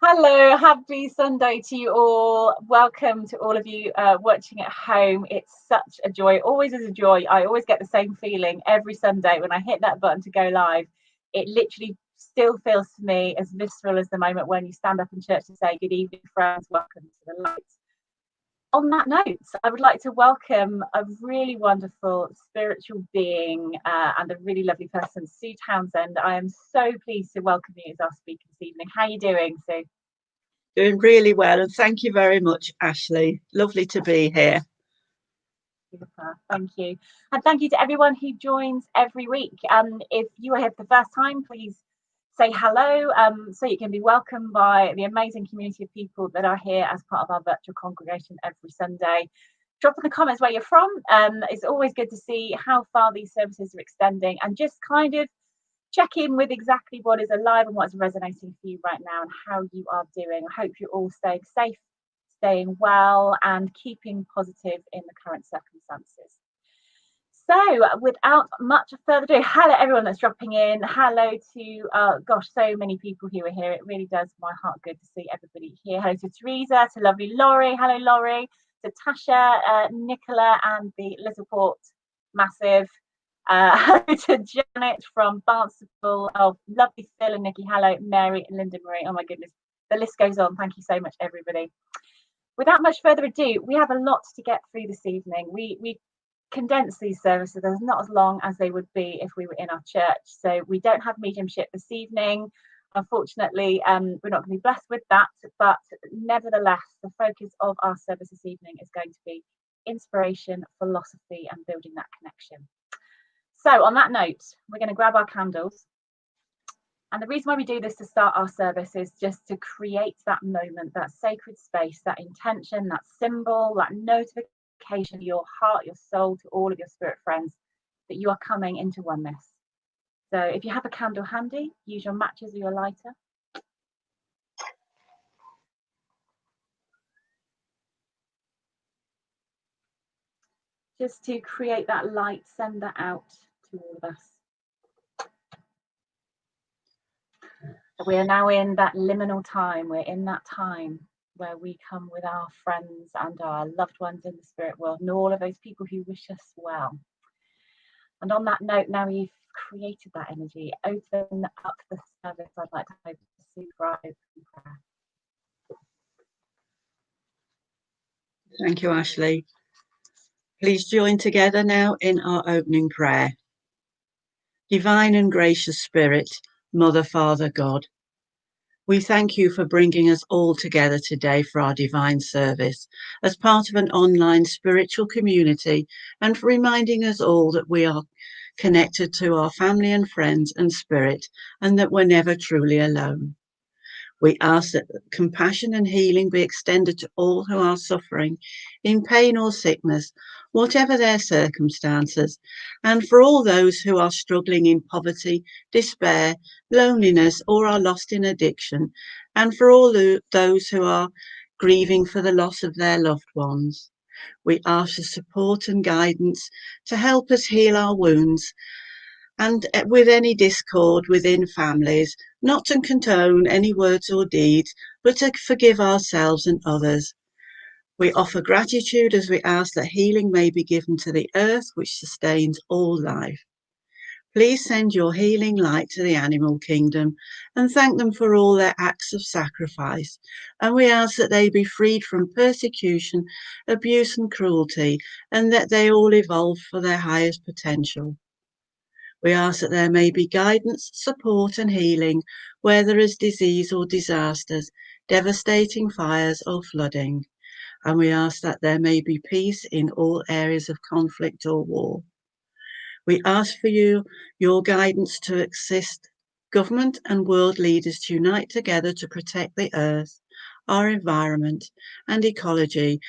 Hello, happy Sunday to you all. Welcome to all of you watching at home. It's such a joy, always is a joy. I always get the same feeling every Sunday when I hit that button to go live. It literally still feels to me as visceral as the moment when you stand up in church to say, "Good evening, friends, welcome to the light." On that note, I would like to welcome a really wonderful spiritual being and a really lovely person, Sue Townsend. I am so pleased to welcome you as our speaker this evening. How are you doing, Sue? Doing really well, and thank you very much, Ashley. Lovely to be here. Super, thank you. And thank you to everyone who joins every week. If you are here for the first time, please say hello so you can be welcomed by the amazing community of people that are here as part of our virtual congregation every Sunday. Drop in the comments where you're from. It's always good to see how far these services are extending and just kind of check in with exactly what is alive and what's resonating for you right now and how you are doing. I hope you're all staying safe, staying well, and keeping positive in the current circumstances. So without much further ado, hello everyone that's dropping in. Hello to, gosh, so many people who are here. It really does my heart good to see everybody here. Hello to Teresa, to lovely Laurie. Hello, Laurie. To Tasha, Nicola, and the Littleport Massive. Hello to Janet from Barnstable. Oh, lovely Phil and Nikki. Hello, Mary and Linda Marie. Oh my goodness, the list goes on. Thank you so much, everybody. Without much further ado, we have a lot to get through this evening. We condense these services. They're not as long as they would be if we were in our church. So we don't have mediumship this evening. Unfortunately, we're not going to be blessed with that. But nevertheless, the focus of our service this evening is going to be inspiration, philosophy, and building that connection. So on that note, we're going to grab our candles. And the reason why we do this to start our service is just to create that moment, that sacred space, that intention, that symbol, that notification to your heart, your soul, to all of your spirit friends that you are coming into oneness. So if you have a candle handy, use your matches or your lighter. Just to create that light, send that out to all of us. We are now in that liminal time. We're in that time where we come with our friends and our loved ones in the spirit world and all of those people who wish us well. And on that note, now you've created that energy, open up the service. I'd like to open Sue for our open prayer. Thank you, Ashley. Please join together now in our opening prayer. Divine and gracious Spirit, Mother, Father, God, we thank you for bringing us all together today for our divine service as part of an online spiritual community and for reminding us all that we are connected to our family and friends and spirit and that we're never truly alone. We ask that compassion and healing be extended to all who are suffering in pain or sickness, whatever their circumstances, and for all those who are struggling in poverty, despair, loneliness, or are lost in addiction, and for all those who are grieving for the loss of their loved ones. We ask for support and guidance to help us heal our wounds and with any discord within families, not to condone any words or deeds, but to forgive ourselves and others. We offer gratitude as we ask that healing may be given to the earth which sustains all life. Please send your healing light to the animal kingdom and thank them for all their acts of sacrifice. And we ask that they be freed from persecution, abuse and cruelty, and that they all evolve for their highest potential. We ask that there may be guidance, support and healing where there is disease or disasters, devastating fires or flooding. And we ask that there may be peace in all areas of conflict or war. We ask for your guidance to assist government and world leaders to unite together to protect the earth, our environment and ecology,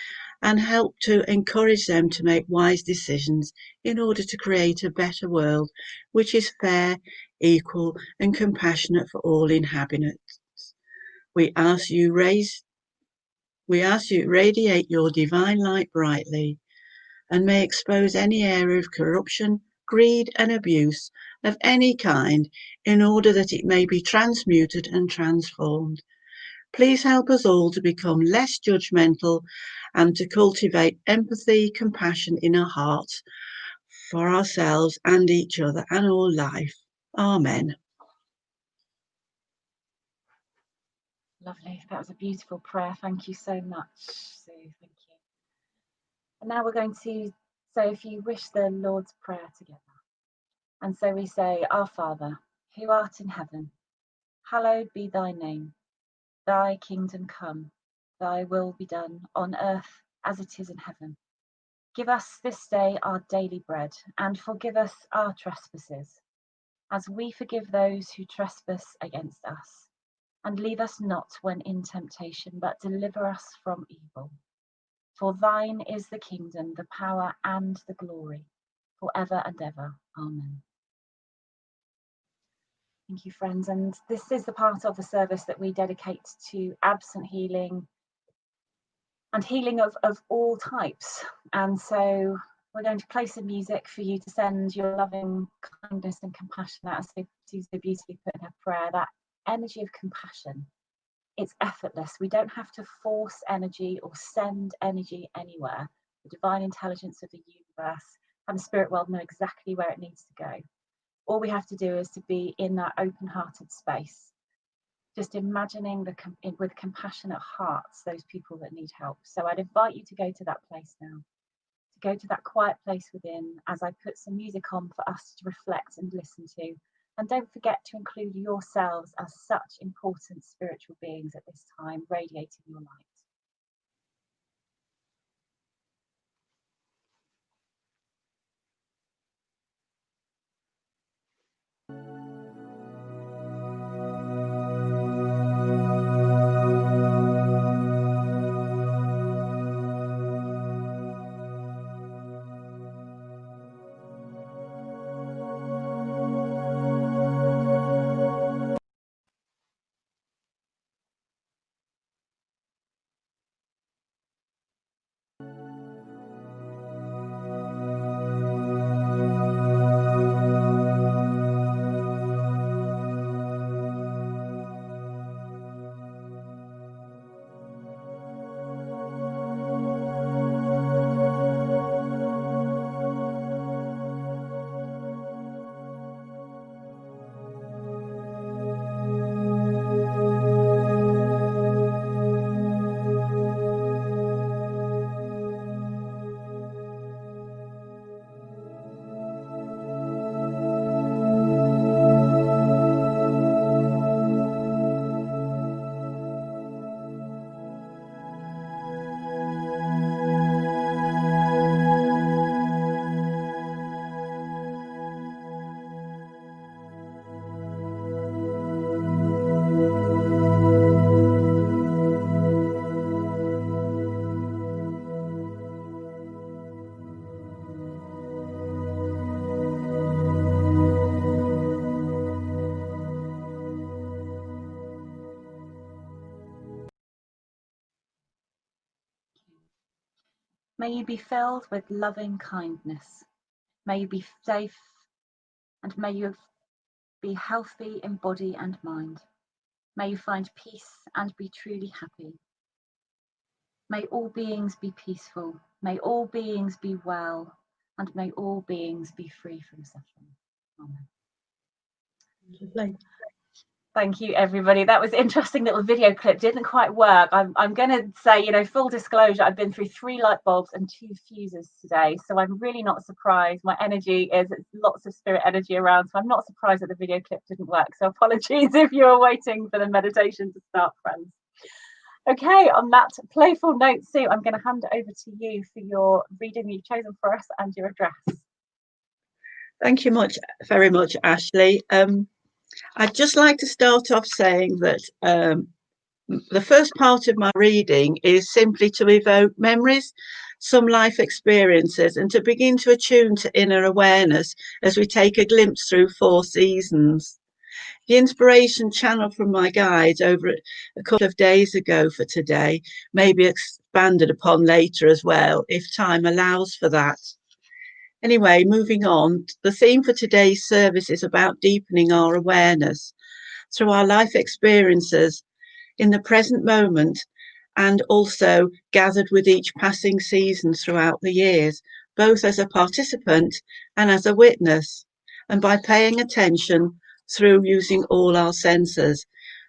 and help to encourage them to make wise decisions in order to create a better world which is fair, equal and compassionate for all inhabitants. We ask you radiate your divine light brightly and may expose any area of corruption, greed and abuse of any kind in order that it may be transmuted and transformed. Please help us all to become less judgmental and to cultivate empathy, compassion in our hearts for ourselves and each other and all life. Amen. Lovely. That was a beautiful prayer. Thank you so much, Sue. Thank you. And now we're going to say, if you wish, the Lord's Prayer together. And so we say, Our Father, who art in heaven, hallowed be thy name. Thy kingdom come, thy will be done on earth as it is in heaven. Give us this day our daily bread, and forgive us our trespasses, as we forgive those who trespass against us. And lead us not when in temptation, but deliver us from evil. For thine is the kingdom, the power, and the glory, forever and ever. Amen. Thank you, friends. And this is the part of the service that we dedicate to absent healing and healing of all types. And so we're going to play some music for you to send your loving kindness and compassion out, as Sue so beautifully put in her prayer, that energy of compassion. It's effortless. We don't have to force energy or send energy anywhere. The divine intelligence of the universe and the spirit world know exactly where it needs to go. All we have to do is to be in that open-hearted space, just imagining with compassionate hearts those people that need help. So I'd invite you to go to that place now, to go to that quiet place within, as I put some music on for us to reflect and listen to. And don't forget to include yourselves as such important spiritual beings at this time, radiating your light. May you be filled with loving kindness. May you be safe, and may you be healthy in body and mind. May you find peace and be truly happy. May all beings be peaceful. May all beings be well, and may all beings be free from suffering. Amen. Lovely. Thank you, everybody. That was an interesting little video clip. Didn't quite work. I'm going to say, full disclosure, I've been through 3 light bulbs and 2 fuses today. So I'm really not surprised. My energy is lots of spirit energy around. So I'm not surprised that the video clip didn't work. So apologies if you're waiting for the meditation to start, friends. Okay, on that playful note, Sue, I'm going to hand it over to you for your reading you've chosen for us and your address. Thank you very much, Ashley. I'd just like to start off saying that the first part of my reading is simply to evoke memories, some life experiences, and to begin to attune to inner awareness as we take a glimpse through 4 seasons. The inspiration channeled from my guides over a couple of days ago for today may be expanded upon later as well, if time allows for that. Anyway, moving on, the theme for today's service is about deepening our awareness through our life experiences. in the present moment, and also gathered with each passing season throughout the years, both as a participant and as a witness, and by paying attention through using all our senses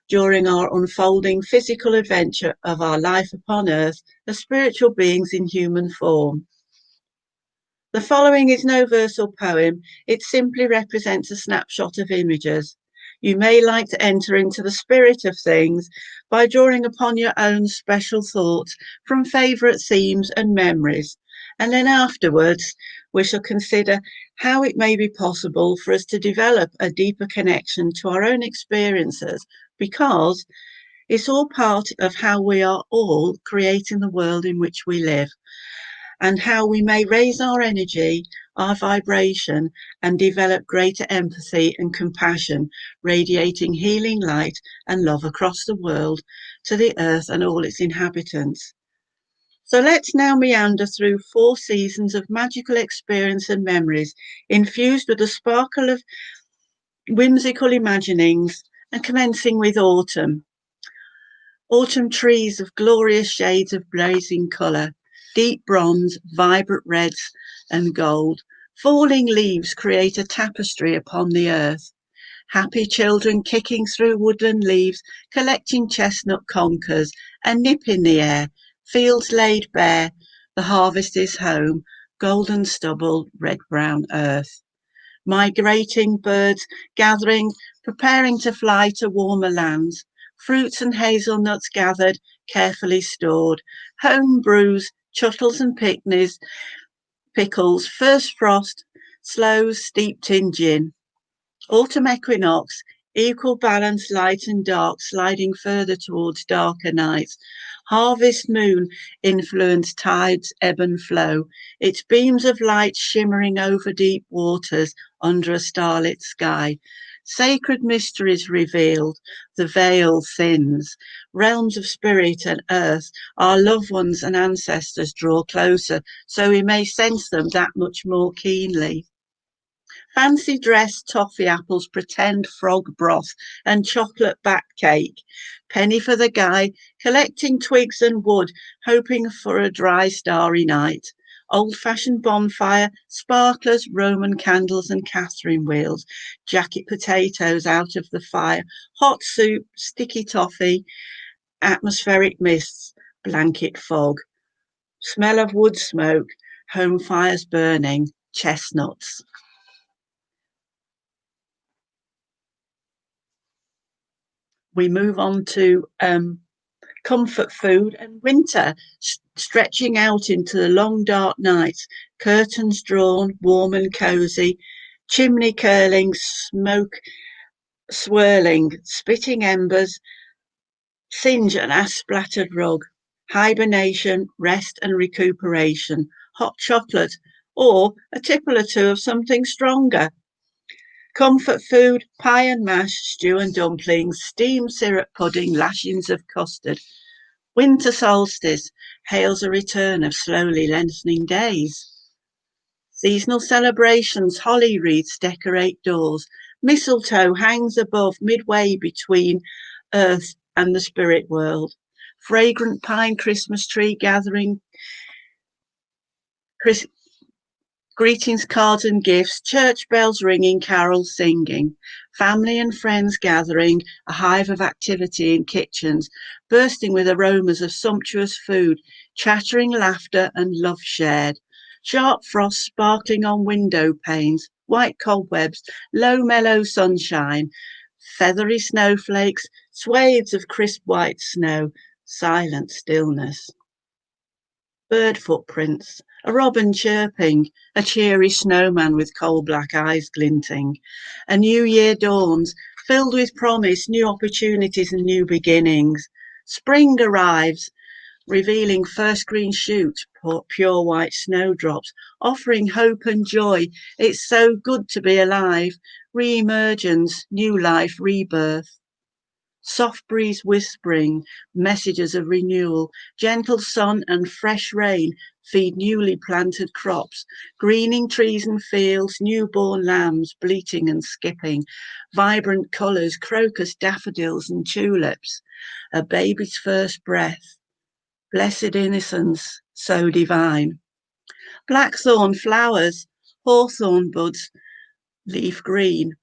during our unfolding physical adventure of our life upon earth as spiritual beings in human form. The following is no verse or poem, it simply represents a snapshot of images. You may like to enter into the spirit of things by drawing upon your own special thoughts from favourite themes and memories, and then afterwards we shall consider how it may be possible for us to develop a deeper connection to our own experiences, because it's all part of how we are all creating the world in which we live, and how we may raise our energy, our vibration, and develop greater empathy and compassion, radiating healing light and love across the world to the earth and all its inhabitants. So let's now meander through 4 seasons of magical experience and memories, infused with a sparkle of whimsical imaginings, and commencing with autumn. Autumn trees of glorious shades of blazing colour, deep bronze, vibrant reds and gold. Falling leaves create a tapestry upon the earth. Happy children kicking through woodland leaves, collecting chestnut conkers, a nip in the air, fields laid bare, the harvest is home, golden stubble, red-brown earth. Migrating birds gathering, preparing to fly to warmer lands. Fruits and hazelnuts gathered, carefully stored. Home brews, chuttles and pickles, first frost, sloes steeped in gin. Autumn equinox, equal balance light and dark, sliding further towards darker nights. Harvest moon influence tides ebb and flow, its beams of light shimmering over deep waters under a starlit sky. Sacred mysteries revealed, the veil thins. Realms of spirit and earth, our loved ones and ancestors draw closer, so we may sense them that much more keenly. Fancy dressed toffee apples, pretend frog broth, and chocolate bat cake. Penny for the guy, collecting twigs and wood, hoping for a dry, starry night. Old-fashioned bonfire, sparklers, Roman candles and Catherine wheels. Jacket potatoes out of the fire, hot soup, sticky toffee, atmospheric mists, blanket fog. Smell of wood smoke, home fires burning, chestnuts. We move on to comfort food and winter, stretching out into the long dark nights, curtains drawn, warm and cosy, chimney curling, smoke swirling, spitting embers, singe and ash-splattered rug, hibernation, rest and recuperation, hot chocolate, or a tipple or two of something stronger. Comfort food, pie and mash, stew and dumplings, steamed syrup pudding, lashings of custard. Winter solstice hails a return of slowly lengthening days. Seasonal celebrations, holly wreaths decorate doors. Mistletoe hangs above, midway between earth and the spirit world. Fragrant pine Christmas tree gathering greetings, cards and gifts, church bells ringing, carols singing, family and friends gathering, a hive of activity in kitchens, bursting with aromas of sumptuous food, chattering laughter and love shared, sharp frost sparkling on window panes, white cobwebs, low mellow sunshine, feathery snowflakes, swathes of crisp white snow, silent stillness. Bird footprints, a robin chirping, a cheery snowman with coal-black eyes glinting. A new year dawns, filled with promise, new opportunities and new beginnings. Spring arrives, revealing first green shoots, pure white snowdrops, offering hope and joy. It's so good to be alive. Re-emergence, new life, rebirth. Soft breeze whispering messages of renewal, gentle sun and fresh rain feed newly planted crops, greening trees and fields, newborn lambs bleating and skipping, vibrant colours, crocus, daffodils and tulips, a baby's first breath, blessed innocence so divine. Blackthorn flowers, hawthorn buds, leaf green.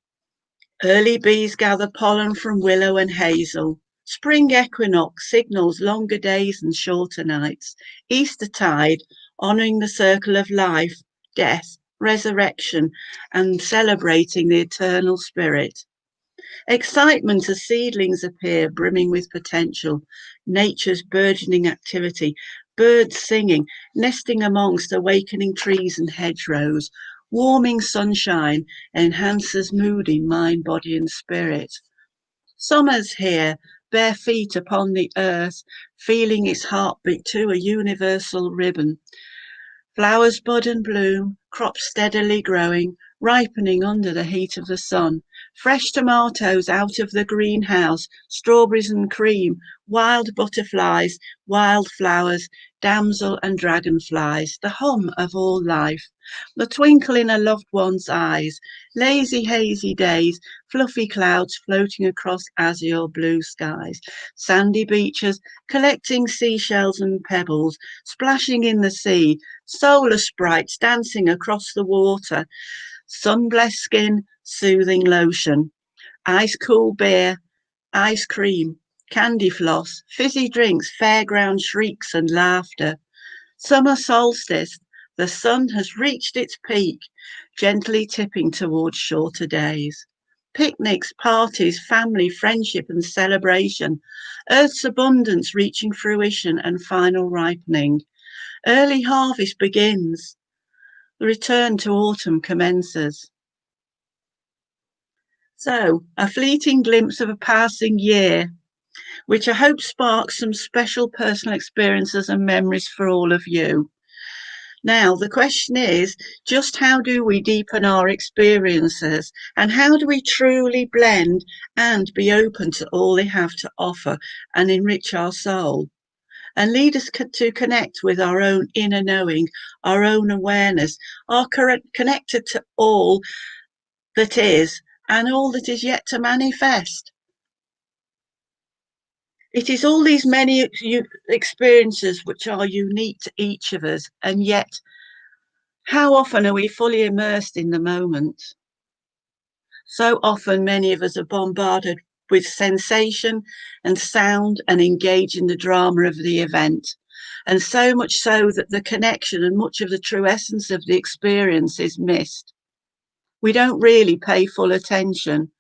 Early bees gather pollen from willow and hazel. Spring equinox signals longer days and shorter nights. Eastertide, honouring the circle of life, death, resurrection, and celebrating the eternal spirit. Excitement as seedlings appear, brimming with potential. Nature's burgeoning activity. Birds singing, nesting amongst awakening trees and hedgerows. Warming sunshine enhances mood in mind, body, and spirit. Summer's here, bare feet upon the earth, feeling its heartbeat to a universal rhythm. Flowers bud and bloom, crops steadily growing, ripening under the heat of the sun. Fresh tomatoes out of the greenhouse, strawberries and cream, wild butterflies, wild flowers, damsel and dragonflies, the hum of all life, the twinkle in a loved one's eyes, lazy hazy days, fluffy clouds floating across azure blue skies, sandy beaches, collecting seashells and pebbles, splashing in the sea, solar sprites dancing across the water, sun-blessed skin, soothing lotion, ice-cool beer, ice cream, candy floss, fizzy drinks, fairground shrieks and laughter. Summer solstice, the sun has reached its peak, gently tipping towards shorter days. Picnics, parties, family, friendship and celebration, Earth's abundance reaching fruition and final ripening. Early harvest begins. The return to autumn commences. So, a fleeting glimpse of a passing year, which I hope sparks some special personal experiences and memories for all of you. Now, the question is, just how do we deepen our experiences and how do we truly blend and be open to all they have to offer and enrich our soul and lead us to connect with our own inner knowing, our own awareness, are connected to all that is and all that is yet to manifest. It is all these many experiences which are unique to each of us, and yet how often are we fully immersed in the moment? So often many of us are bombarded with sensation and sound and engage in the drama of the event. And so much so that the connection and much of the true essence of the experience is missed. We don't really pay full attention.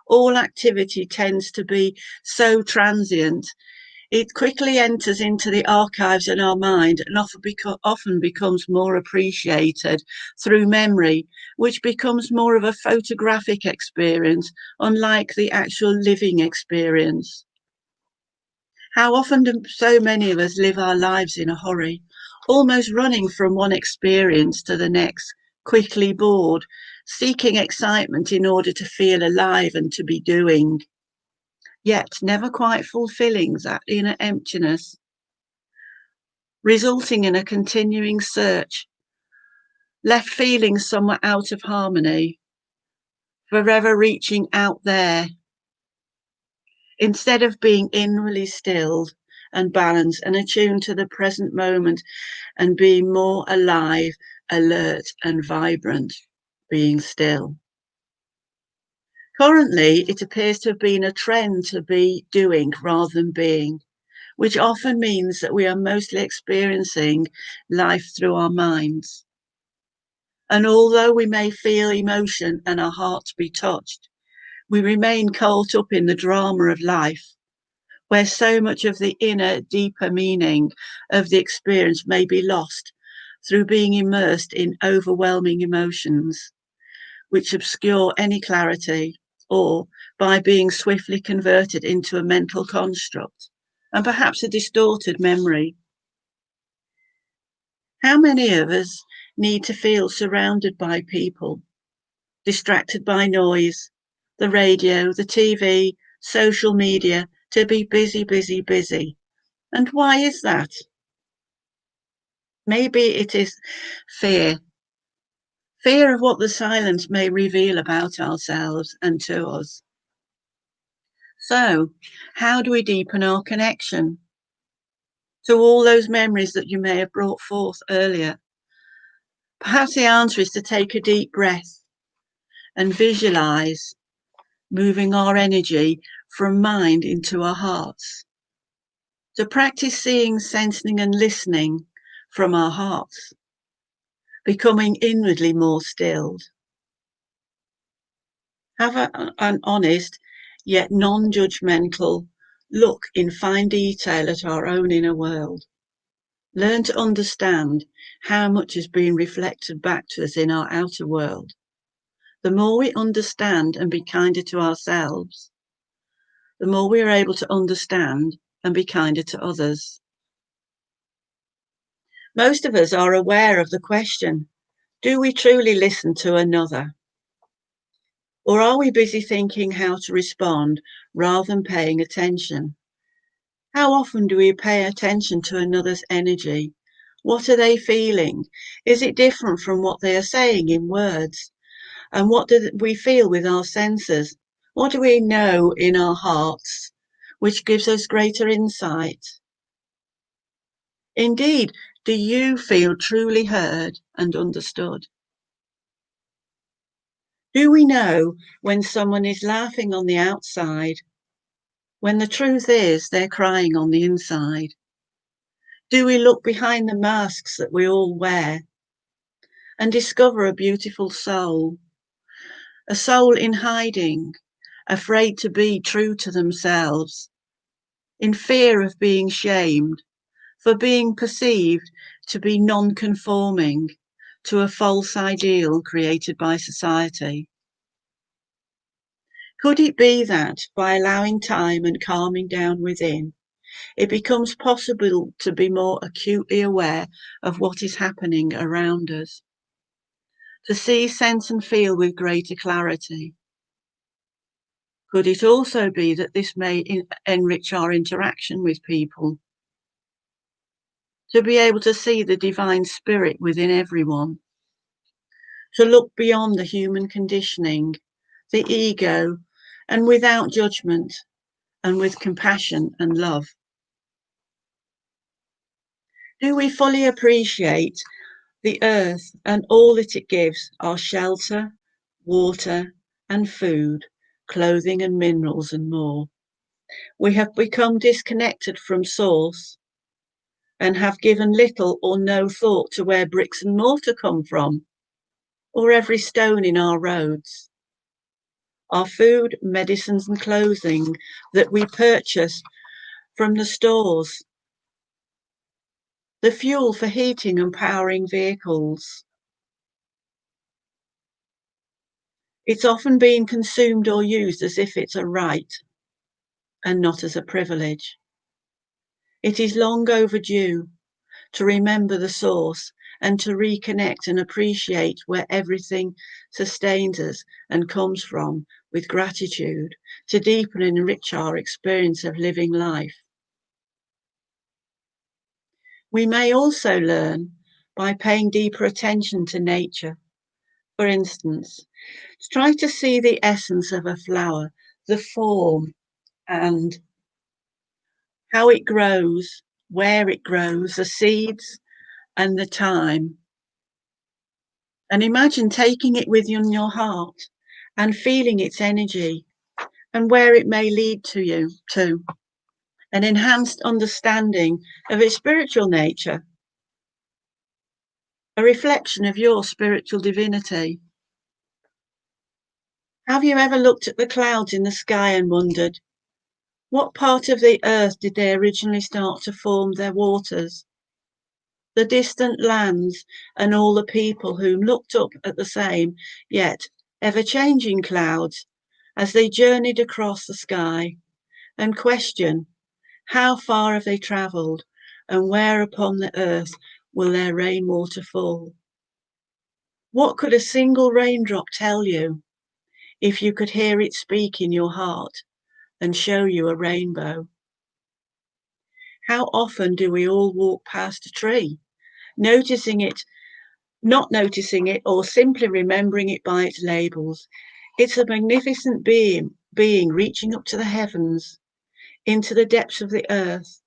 All activity tends to be so transient. It quickly enters into the archives in our mind and often becomes more appreciated through memory, which becomes more of a photographic experience, unlike the actual living experience. How often do so many of us live our lives in a hurry, almost running from one experience to the next, quickly bored, seeking excitement in order to feel alive and to be doing, yet never quite fulfilling that inner emptiness, resulting in a continuing search, left feeling somewhat out of harmony, forever reaching out there, instead of being inwardly stilled and balanced and attuned to the present moment and being more alive, alert and vibrant, being still. Currently, it appears to have been a trend to be doing rather than being, which often means that we are mostly experiencing life through our minds. And although we may feel emotion and our hearts be touched, we remain caught up in the drama of life, where so much of the inner, deeper meaning of the experience may be lost through being immersed in overwhelming emotions, which obscure any clarity, or by being swiftly converted into a mental construct and perhaps a distorted memory. How many of us need to feel surrounded by people, distracted by noise, the radio, the TV, social media, to be busy, busy, busy. And why is that? Maybe it is fear. Fear of what the silence may reveal about ourselves and to us. So, how do we deepen our connection to all those memories that you may have brought forth earlier? Perhaps the answer is to take a deep breath and visualize moving our energy from mind into our hearts. To practice seeing, sensing, and listening from our hearts, becoming inwardly more stilled. Have an honest yet non-judgmental look in fine detail at our own inner world. Learn to understand how much is being reflected back to us in our outer world. The more we understand and be kinder to ourselves, the more we are able to understand and be kinder to others. Most of us are aware of the question, do we truly listen to another? Or are we busy thinking how to respond rather than paying attention? How often do we pay attention to another's energy? What are they feeling? Is it different from what they are saying in words? And what do we feel with our senses? What do we know in our hearts, which gives us greater insight? Indeed, do you feel truly heard and understood? Do we know when someone is laughing on the outside, when the truth is they're crying on the inside? Do we look behind the masks that we all wear and discover a beautiful soul, a soul in hiding, afraid to be true to themselves, in fear of being shamed, for being perceived to be non-conforming to a false ideal created by society? Could it be that by allowing time and calming down within, it becomes possible to be more acutely aware of what is happening around us, to see, sense and feel with greater clarity? Could it also be that this may enrich our interaction with people, to be able to see the divine spirit within everyone, to look beyond the human conditioning, the ego, and without judgment, and with compassion and love? Do we fully appreciate the earth and all that it gives, our shelter, water and food, clothing and minerals and more? We have become disconnected from source and have given little or no thought to where bricks and mortar come from, or every stone in our roads. Our food, medicines and clothing that we purchase from the stores, the fuel for heating and powering vehicles. It's often being consumed or used as if it's a right and not as a privilege. It is long overdue to remember the source and to reconnect and appreciate where everything sustains us and comes from with gratitude, to deepen and enrich our experience of living life. We may also learn by paying deeper attention to nature. For instance, try to see the essence of a flower, the form and how it grows, where it grows, the seeds and the time. And imagine taking it within your heart and feeling its energy and where it may lead to you to an enhanced understanding of its spiritual nature, a reflection of your spiritual divinity. Have you ever looked at the clouds in the sky and wondered, what part of the earth did they originally start to form their waters? The distant lands and all the people who looked up at the same, yet ever-changing clouds as they journeyed across the sky, and question, how far have they travelled, and where upon the earth will their rainwater fall? What could a single raindrop tell you if you could hear it speak in your heart and show you a rainbow. How often do we all walk past a tree, noticing it, not noticing it, or simply remembering it by its labels? It's a magnificent being reaching up to the heavens, into the depths of the earth,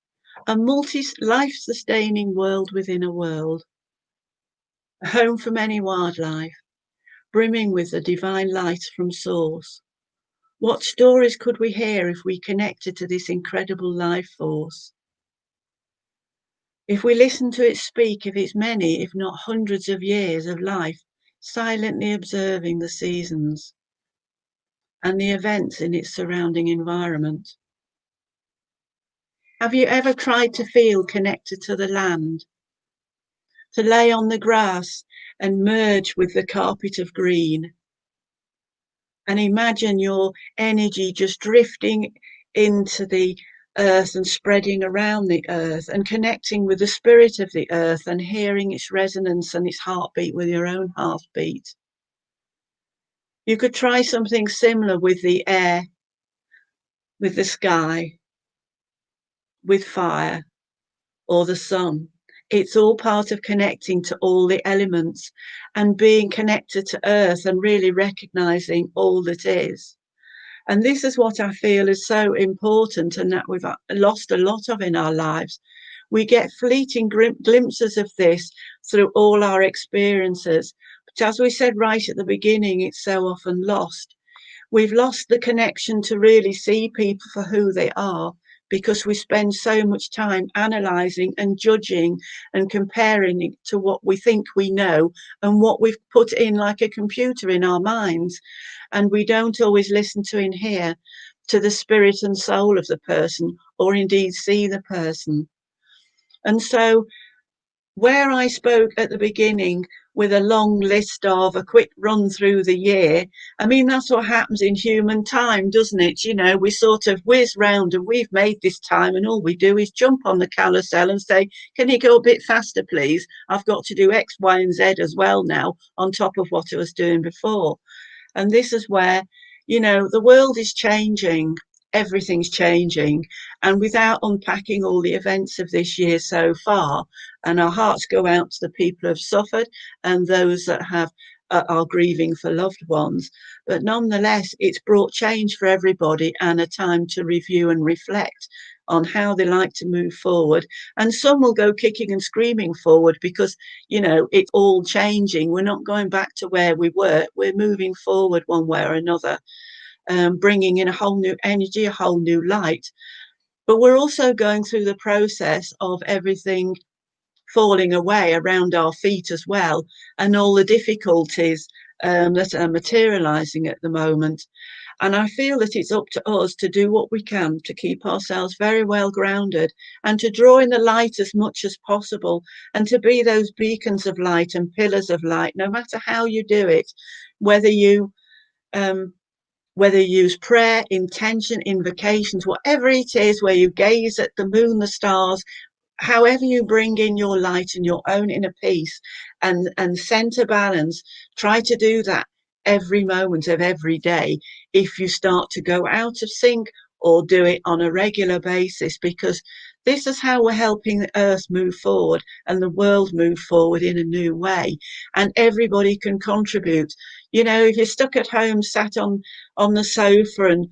a multi-life-sustaining world within a world, a home for many wildlife, brimming with the divine light from source. What stories could we hear if we connected to this incredible life force? If we listened to it speak of its many, if not hundreds of years of life, silently observing the seasons and the events in its surrounding environment. Have you ever tried to feel connected to the land? To lay on the grass and merge with the carpet of green? And imagine your energy just drifting into the earth and spreading around the earth and connecting with the spirit of the earth and hearing its resonance and its heartbeat with your own heartbeat. You could try something similar with the air, with the sky, with fire, or the sun. It's all part of connecting to all the elements and being connected to earth and really recognizing all that is. And this is what I feel is so important and that we've lost a lot of in our lives. We get fleeting glimpses of this through all our experiences. But as we said right at the beginning, it's so often lost. We've lost the connection to really see people for who they are because we spend so much time analysing and judging and comparing it to what we think we know and what we've put in like a computer in our minds. And we don't always listen to and hear to the spirit and soul of the person or indeed see the person. And so where I spoke at the beginning with a long list of a quick run through the year, I mean, that's what happens in human time, doesn't it? You know, we sort of whiz round and we've made this time and all we do is jump on the carousel and say, can you go a bit faster, please? I've got to do X, Y, and Z as well now on top of what I was doing before. And this is where, you know, the world is changing. Everything's changing. And without unpacking all the events of this year so far, and our hearts go out to the people who have suffered and those that have are grieving for loved ones. But nonetheless, it's brought change for everybody and a time to review and reflect on how they like to move forward. And some will go kicking and screaming forward because, you know, it's all changing. We're not going back to where we were. We're moving forward one way or another, bringing in a whole new energy, a whole new light. But we're also going through the process of everything falling away around our feet as well, and all the difficulties that are materializing at the moment. And I feel that it's up to us to do what we can to keep ourselves very well grounded and to draw in the light as much as possible and to be those beacons of light and pillars of light, no matter how you do it, whether you use prayer, intention, invocations, whatever it is, where you gaze at the moon, the stars, however you bring in your light and your own inner peace and center balance, try to do that every moment of every day if you start to go out of sync, or do it on a regular basis, because this is how we're helping the earth move forward and the world move forward in a new way, and everybody can contribute. You know, if you're stuck at home sat on the sofa and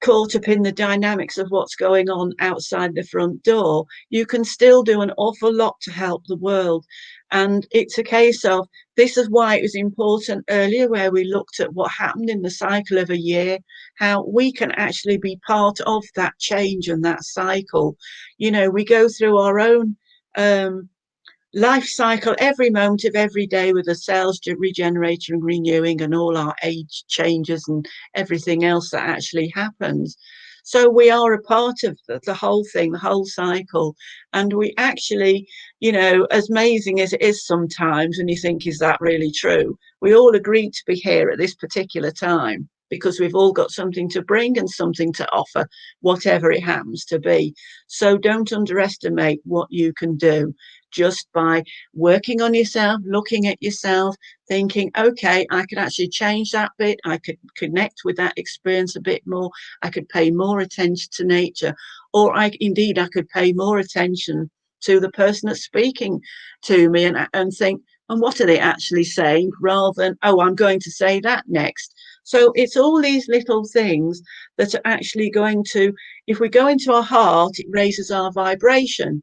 caught up in the dynamics of what's going on outside the front door, you can still do an awful lot to help the world. And it's a case of, this is why it was important earlier where we looked at what happened in the cycle of a year, how we can actually be part of that change and that cycle. You know, we go through our own life cycle every moment of every day with the cells regenerating and renewing and all our age changes and everything else that actually happens. So we are a part of the whole thing, the whole cycle. And we actually, you know, as amazing as it is sometimes, and you think, is that really true? We all agreed to be here at this particular time because we've all got something to bring and something to offer, whatever it happens to be. So don't underestimate what you can do. just by working on yourself, looking at yourself, thinking, okay, I could actually change that bit. I could connect with that experience a bit more. I could pay more attention to nature, or I could pay more attention to the person that's speaking to me and think, and what are they actually saying, rather than, oh, I'm going to say that next. So it's all these little things that are actually going to, if we go into our heart, it raises our vibration,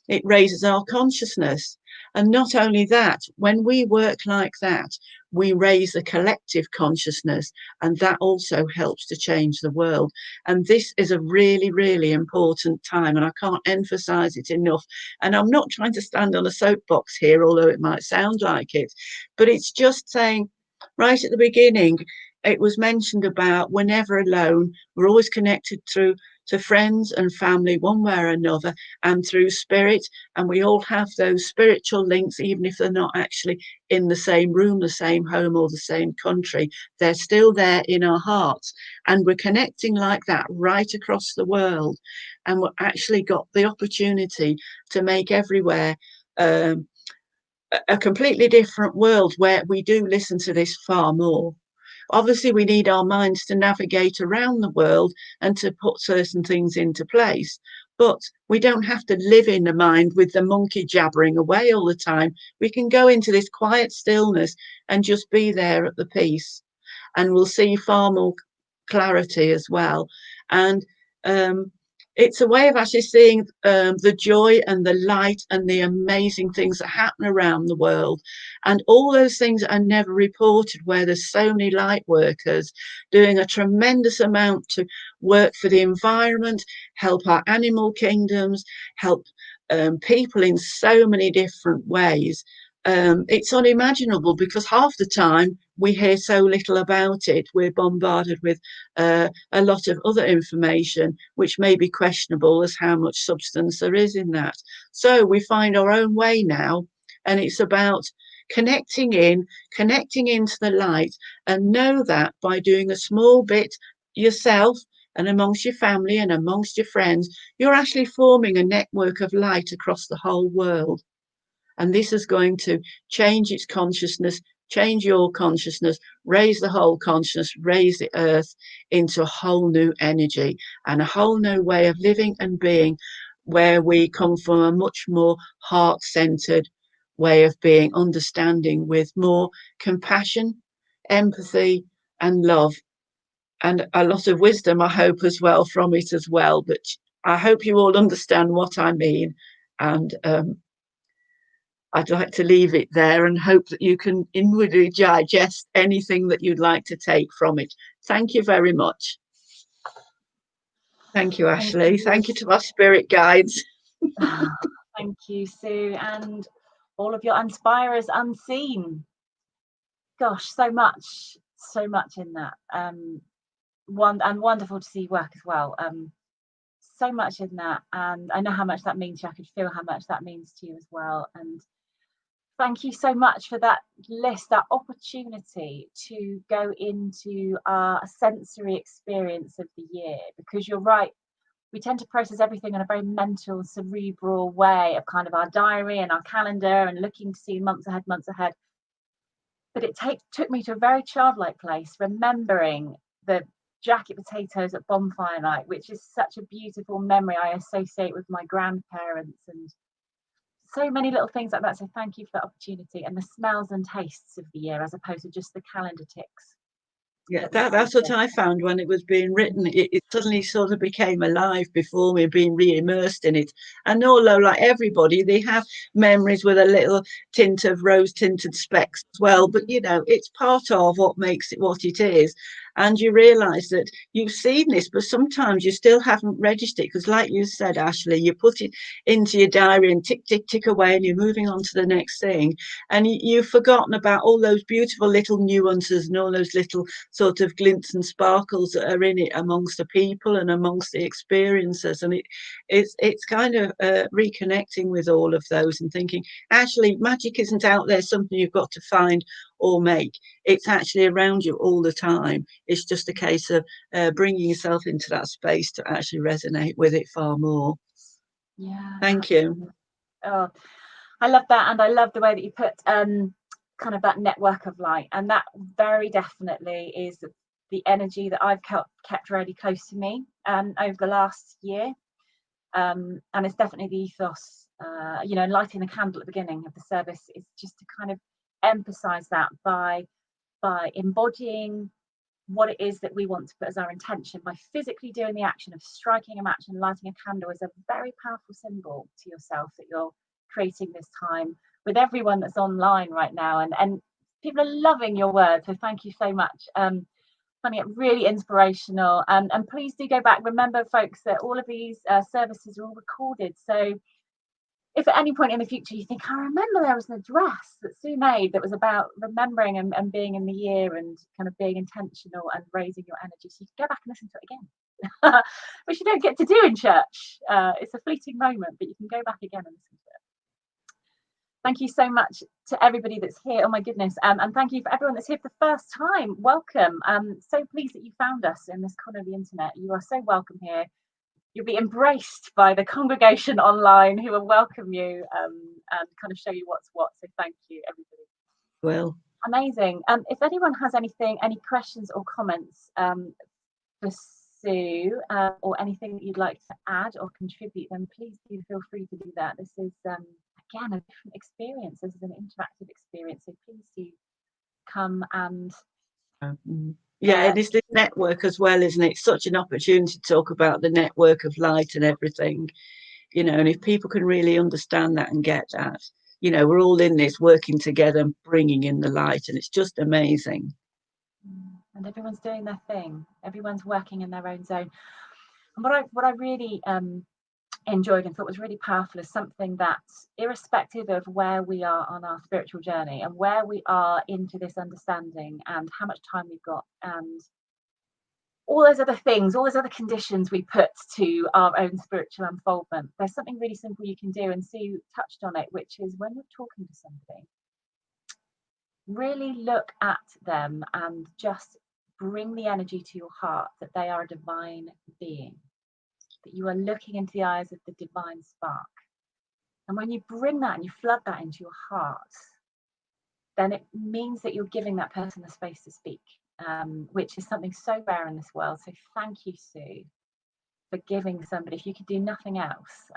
it raises our consciousness. And not only that, when we work like that, we raise the collective consciousness, and that also helps to change the world. And this is a really, really important time, and I can't emphasize it enough. And I'm not trying to stand on a soapbox here, although it might sound like it, but it's just saying, right at the beginning, it was mentioned about we're never alone. We're always connected through to friends and family, one way or another, and through spirit. And we all have those spiritual links, even if they're not actually in the same room, the same home, or the same country. They're still there in our hearts. And we're connecting like that right across the world. And we've actually got the opportunity to make everywhere a completely different world where we do listen to this far more. Obviously, we need our minds to navigate around the world and to put certain things into place. But we don't have to live in the mind with the monkey jabbering away all the time. We can go into this quiet stillness and just be there at the peace. And we'll see far more clarity as well. And it's a way of actually seeing the joy and the light and the amazing things that happen around the world. And all those things are never reported, where there's so many light workers doing a tremendous amount to work for the environment, help our animal kingdoms, help people in so many different ways. It's unimaginable, because half the time we hear so little about it. We're bombarded with a lot of other information, which may be questionable as how much substance there is in that. So we find our own way now, and it's about connecting into the light, and know that by doing a small bit yourself and amongst your family and amongst your friends, you're actually forming a network of light across the whole world. And this is going to change its consciousness, change your consciousness, raise the whole consciousness, raise the earth into a whole new energy and a whole new way of living and being, where we come from a much more heart-centered way of being, understanding, with more compassion, empathy, and love, and a lot of wisdom, I hope, as well from it as well. But I hope you all understand what I mean. And I'd like to leave it there and hope that you can inwardly digest anything that you'd like to take from it. Thank you very much. Thank you, Ashley. Thank you to our spirit guides. Thank you, Sue, and all of your inspirers unseen. Gosh, so much in that. Wonderful to see work as well. So much in that, and I know how much that means to you. I could feel how much that means to you as well. And thank you so much for that list, that opportunity to go into our sensory experience of the year, because you're right, we tend to process everything in a very mental, cerebral way of kind of our diary and our calendar and looking to see months ahead. But it took me to a very childlike place, remembering the jacket potatoes at bonfire night, which is such a beautiful memory I associate with my grandparents, and so many little things like that. So thank you for the opportunity, and the smells and tastes of the year as opposed to just the calendar ticks. Yeah, that's what I found when it was being written. It suddenly sort of became alive before me, being re-immersed in it. And although, like everybody, they have memories with a little tint of rose-tinted specks as well. But, you know, it's part of what makes it what it is. And you realise that you've seen this, but sometimes you still haven't registered it. Because like you said, Ashley, you put it into your diary and tick, tick, tick away, and you're moving on to the next thing. And you've forgotten about all those beautiful little nuances and all those little sort of glints and sparkles that are in it amongst the people and amongst the experiences. And it's kind of reconnecting with all of those and thinking, actually, magic isn't out there, something you've got to find or make. It's actually around you all the time. It's just a case of bringing yourself into that space to actually resonate with it far more. Yeah. Thank you. Oh, I love that, and I love the way that you put kind of that network of light, and that very definitely is the energy that I've kept really close to me over the last year, and it's definitely the ethos. Lighting the candle at the beginning of the service is just to kind of emphasize that by embodying what it is that we want to put as our intention, by physically doing the action of striking a match and lighting a candle, is a very powerful symbol to yourself that you're creating this time with everyone that's online right now, and people are loving your words, so thank you so much. Finding it really inspirational, and please do go back. Remember, folks, that all of these services are all recorded, so if at any point in the future you think, I remember there was an address that Sue made that was about remembering and being in the year and kind of being intentional and raising your energy, so you can go back and listen to it again, which you don't get to do in church. It's a fleeting moment, but you can go back again and listen to it. Thank you so much to everybody that's here. Oh my goodness. And thank you for everyone that's here for the first time. Welcome. So pleased that you found us in this corner of the internet. You are so welcome here. You'll be embraced by the congregation online who will welcome you and kind of show you what's what. So thank you, everybody. Well, amazing. If anyone has any questions or comments for Sue, or anything that you'd like to add or contribute, then please do feel free to do that. This is again a different experience. This is an interactive experience, so please do come and and it's this network as well, isn't it? It's such an opportunity to talk about the network of light and everything, and if people can really understand that and get that, we're all in this working together and bringing in the light, and it's just amazing. And everyone's doing their thing. Everyone's working in their own zone. And what I really enjoyed and thought was really powerful is something that, irrespective of where we are on our spiritual journey and where we are into this understanding and how much time we've got and all those other things, all those other conditions we put to our own spiritual unfoldment, there's something really simple you can do, and Sue touched on it, which is when you're talking to somebody, really look at them and just bring the energy to your heart that they are a divine being, that you are looking into the eyes of the divine spark. And when you bring that and you flood that into your heart, then it means that you're giving that person the space to speak, which is something so rare in this world. So thank you, Sue, for giving somebody. If you could do nothing else,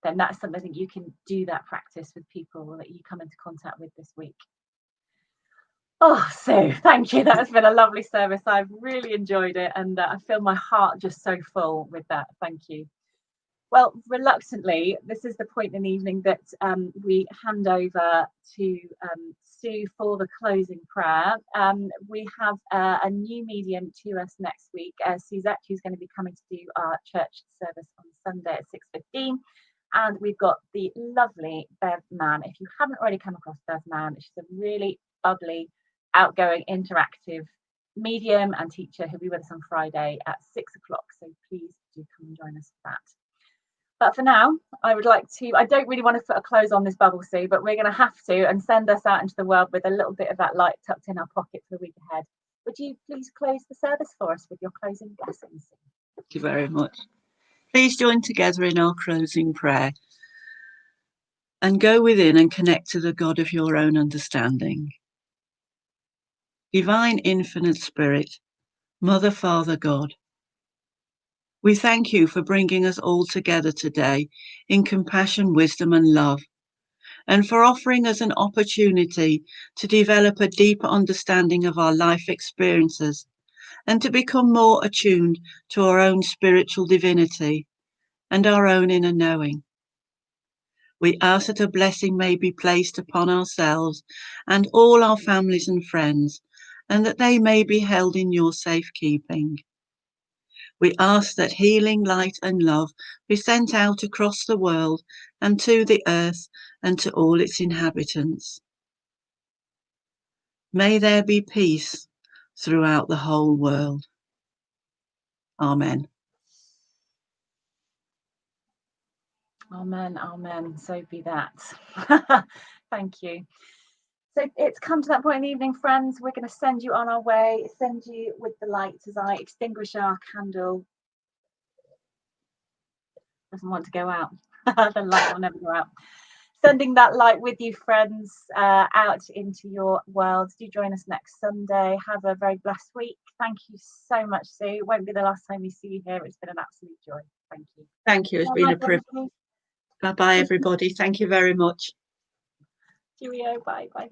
then that's something that you can do, that practice with people that you come into contact with this week. Oh, Sue, thank you. That has been a lovely service. I've really enjoyed it, and I feel my heart just so full with that. Thank you. Well, reluctantly, this is the point in the evening that we hand over to Sue for the closing prayer. We have a new medium to us next week, Suzette, who's going to be coming to do our church service on Sunday at 6:15. And we've got the lovely Bev Mann. If you haven't already come across Bev Mann, she's a really bubbly, outgoing, interactive medium and teacher who'll be with us on Friday at 6 o'clock. So please do come and join us for that. But for now, I don't really want to put a close on this bubble, Sue, but we're going to have to, and send us out into the world with a little bit of that light tucked in our pocket for the week ahead. Would you please close the service for us with your closing blessings? Thank you very much. Please join together in our closing prayer and go within and connect to the God of your own understanding. Divine Infinite Spirit, Mother, Father, God, we thank you for bringing us all together today in compassion, wisdom, and love, and for offering us an opportunity to develop a deeper understanding of our life experiences and to become more attuned to our own spiritual divinity and our own inner knowing. We ask that a blessing may be placed upon ourselves and all our families and friends, and that they may be held in your safekeeping. We ask that healing, light and love be sent out across the world and to the earth and to all its inhabitants. May there be peace throughout the whole world. Amen. Amen, amen. So be that. Thank you. So it's come to that point in the evening, friends. We're going to send you on our way, send you with the light as I extinguish our candle. Doesn't want to go out. The light will never go out. sending that light with you, friends, out into your world. Do join us next Sunday. Have a very blessed week. Thank you so much, Sue. It won't be the last time we see you here. It's been an absolute joy. Thank you. Thank you. It's been a privilege. Bye bye, everybody. Thank you very much. Cheerio. Bye. Bye.